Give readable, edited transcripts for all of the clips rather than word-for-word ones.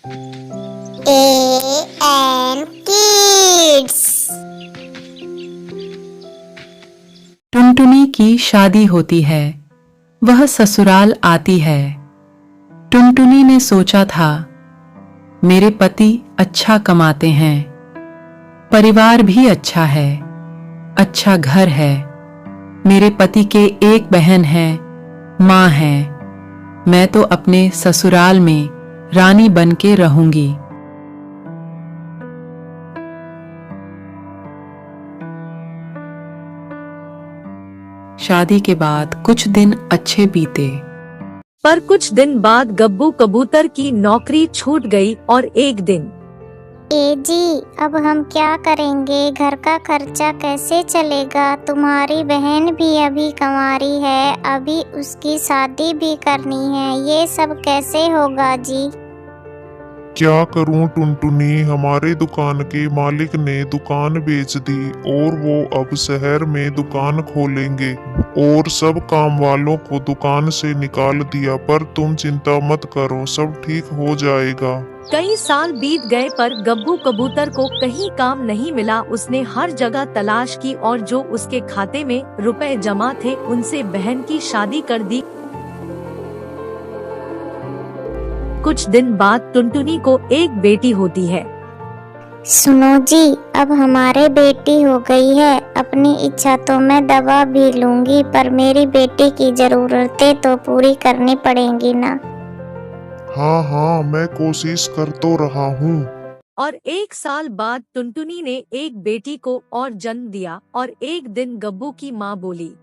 A and kids. Tuntuni की शादी होती है। वह ससुराल आती है। टुनटुनी ने सोचा था, मेरे पति अच्छा कमाते हैं, परिवार भी अच्छा है, अच्छा घर है, मेरे पति के एक बहन है, माँ है, मैं तो अपने ससुराल में रानी बन के रहूंगी। शादी के बाद कुछ दिन अच्छे बीते। पर कुछ दिन बाद गब्बू कबूतर की नौकरी छूट गई और एक दिन ए जी, अब हम क्या करेंगे? घर का खर्चा कैसे चलेगा? तुम्हारी बहन भी अभी कंवारी है, अभी उसकी शादी भी करनी है, ये सब कैसे होगा जी? क्या करूं टुनटुनी, हमारे दुकान के मालिक ने दुकान बेच दी और वो अब शहर में दुकान खोलेंगे और सब काम वालों को दुकान से निकाल दिया। पर तुम चिंता मत करो, सब ठीक हो जाएगा। कई साल बीत गए पर गब्बू कबूतर को कहीं काम नहीं मिला। उसने हर जगह तलाश की और जो उसके खाते में रुपए जमा थे उनसे बहन की शादी कर दी। कुछ दिन बाद टुनटुनी को एक बेटी होती है। सुनो जी, अब हमारे बेटी हो गई है। अपनी इच्छा तो मैं दबा भी लूंगी, पर मेरी बेटी की जरूरतें तो पूरी करनी पड़ेंगी ना। हाँ हाँ, मैं कोशिश कर तो रहा हूँ। और एक साल बाद टुनटुनी ने एक बेटी को और जन्म दिया और एक दिन गब्बू की माँ बोली,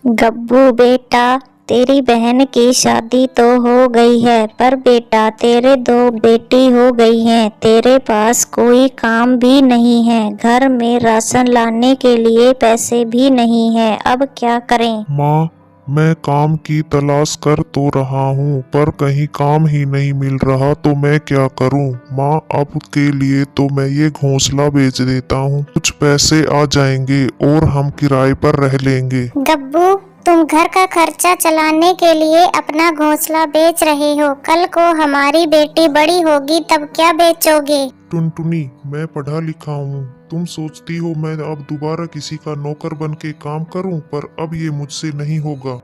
गब्बू बेटा, तेरी बहन की शादी तो हो गई है, पर बेटा तेरे दो बेटी हो गई हैं। तेरे पास कोई काम भी नहीं है, घर में राशन लाने के लिए पैसे भी नहीं है, अब क्या करें? माँ, मैं काम की तलाश कर तो रहा हूँ, पर कहीं काम ही नहीं मिल रहा, तो मैं क्या करूँ? माँ, अब के लिए तो मैं ये घोंसला बेच देता हूँ, कुछ पैसे आ जाएंगे और हम किराए पर रह लेंगे। गब्बू, तुम घर का खर्चा चलाने के लिए अपना घोंसला बेच रहे हो, कल को हमारी बेटी बड़ी होगी तब क्या बेचोगे? टुनटुनी, मैं पढ़ा लिखा हूँ, तुम सोचती हो मैं अब दोबारा किसी का नौकर बन के काम करूँ, पर अब ये मुझसे नहीं होगा।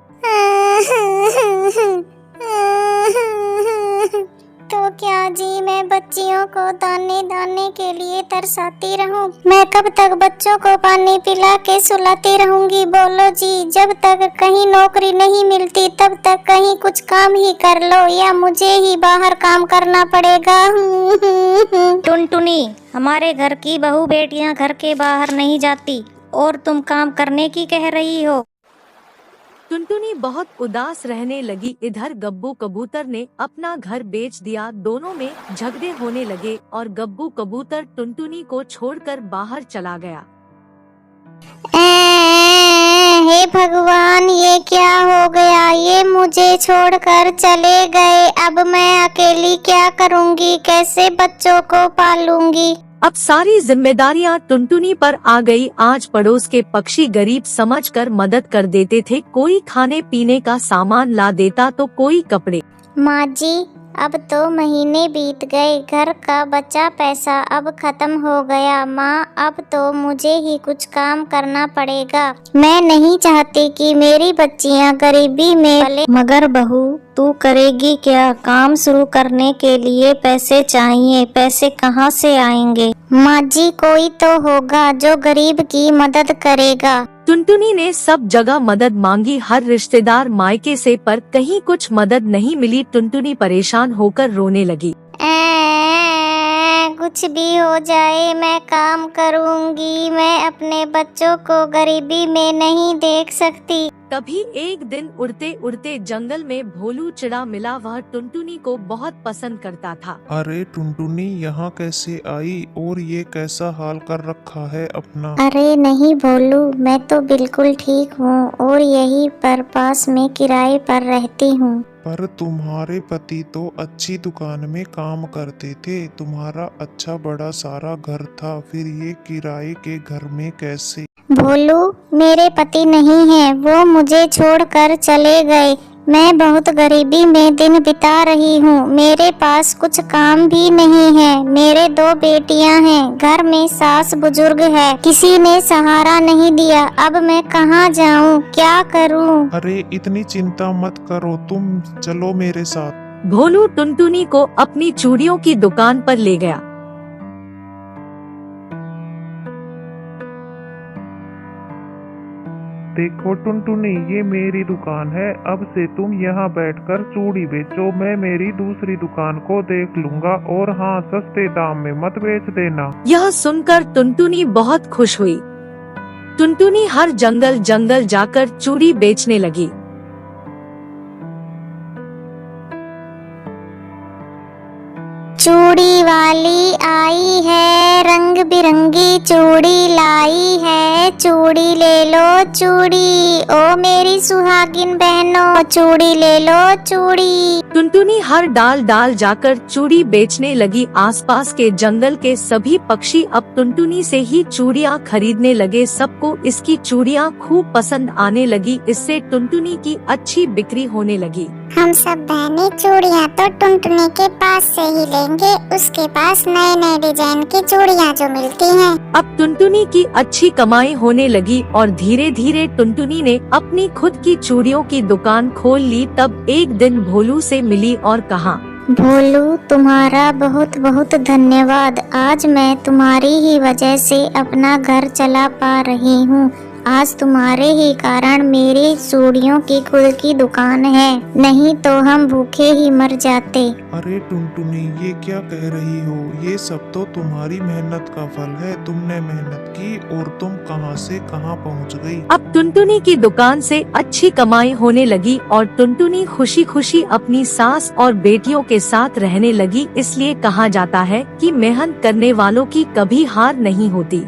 तो क्या जी, मैं बच्चियों को दाने दाने के लिए तरसाती रहूं? मैं कब तक बच्चों को पानी पिला के सुलाती रहूंगी? बोलो जी, जब तक कहीं नौकरी नहीं मिलती तब तक कहीं कुछ काम ही कर लो, या मुझे ही बाहर काम करना पड़ेगा। टुनटुनी, हमारे घर की बहू बेटियां घर के बाहर नहीं जाती और तुम काम करने की कह रही हो। टुनटुनी बहुत उदास रहने लगी। इधर गब्बू कबूतर ने अपना घर बेच दिया। दोनों में झगड़े होने लगे और गब्बू कबूतर टुनटुनी को छोड़कर बाहर चला गया। हे भगवान, ये क्या हो गया? ये मुझे छोड़कर चले गए। अब मैं अकेली क्या करूँगी? कैसे बच्चों को पालूंगी? अब सारी जिम्मेदारियां टुनटुनी पर आ गई। आज पड़ोस के पक्षी गरीब समझकर मदद कर देते थे। कोई खाने पीने का सामान ला देता तो कोई कपड़े। माँ जी, अब तो महीने बीत गए, घर का बचा पैसा अब खत्म हो गया। माँ, अब तो मुझे ही कुछ काम करना पड़ेगा। मैं नहीं चाहती कि मेरी बच्चियाँ गरीबी में पले, मगर बहू तू करेगी क्या? काम शुरू करने के लिए पैसे चाहिए, पैसे कहाँ से आएंगे? माँ जी, कोई तो होगा जो गरीब की मदद करेगा। टुनटुनी ने सब जगह मदद मांगी, हर रिश्तेदार मायके से, पर कहीं कुछ मदद नहीं मिली। टुनटुनी परेशान होकर रोने लगी। कुछ भी हो जाए मैं काम करूंगी, मैं अपने बच्चों को गरीबी में नहीं देख सकती। तभी एक दिन उड़ते उड़ते जंगल में भोलू चिड़ा मिला। वह टुनटुनी को बहुत पसंद करता था। अरे टुनटुनी, यहाँ कैसे आई और ये कैसा हाल कर रखा है अपना? अरे नहीं भोलू, मैं तो बिल्कुल ठीक हूँ और यहीं पर पास में किराए पर रहती हूँ। पर तुम्हारे पति तो अच्छी दुकान में काम करते थे, तुम्हारा अच्छा बड़ा सारा घर था, फिर ये किराए के घर में कैसे? भोलू, मेरे पति नहीं हैं, वो मुझे छोड़कर चले गए। मैं बहुत गरीबी में दिन बिता रही हूँ। मेरे पास कुछ काम भी नहीं है। मेरे 2 बेटियाँ हैं। घर में सास बुजुर्ग है। किसी ने सहारा नहीं दिया। अब मैं कहाँ जाऊँ, क्या करूँ? अरे इतनी चिंता मत करो, तुम चलो मेरे साथ। भोलू टुनटुनी को अपनी चूड़ियों की दुकान पर ले गया। देखो टुनटुनी, ये मेरी दुकान है। अब से तुम यहाँ बैठकर चूड़ी बेचो। मैं मेरी दूसरी दुकान को देख लूंगा। और हाँ, सस्ते दाम में मत बेच देना। यह सुनकर टुनटुनी बहुत खुश हुई। टुनटुनी हर जंगल जंगल जाकर चूड़ी बेचने लगी। चूड़ी वाली आई है, रंग बिरंगी चूड़ी लाई है। चूड़ी ले लो चूड़ी, ओ मेरी सुहागिन बहनों, चूड़ी ले लो चूड़ी। टुनटुनी हर डाल डाल जाकर चूड़ी बेचने लगी। आसपास के जंगल के सभी पक्षी अब टुनटुनी से ही चूड़ियाँ खरीदने लगे। सबको इसकी चूड़ियाँ खूब पसंद आने लगी। इससे टुनटुनी की अच्छी बिक्री होने लगी। हम सब बहनें चूड़ियाँ तो टुनटुनी के पास से ही लेंगे। उसके पास नए नए डिजाइन की चूड़ियाँ जो मिलती हैं। अब टुनटुनी की अच्छी कमाई होने लगी और धीरे धीरे टुनटुनी ने अपनी खुद की चूड़ियों की दुकान खोल ली। तब एक दिन भोलू से मिली और कहा, भोलू, तुम्हारा बहुत बहुत धन्यवाद। आज मैं तुम्हारी ही वजह से अपना घर चला पा रही हूँ। आज तुम्हारे ही कारण मेरी चूड़ियों की खुद की दुकान है, नहीं तो हम भूखे ही मर जाते। अरे टुनटुनी, ये क्या कह रही हो? ये सब तो तुम्हारी मेहनत का फल है। तुमने मेहनत की और तुम कहां से कहां पहुंच गई। अब टुनटुनी की दुकान से अच्छी कमाई होने लगी और टुनटुनी खुशी खुशी अपनी सास और बेटियों के साथ रहने लगी। इसलिए कहा जाता है कि मेहनत करने वालों की कभी हार नहीं होती।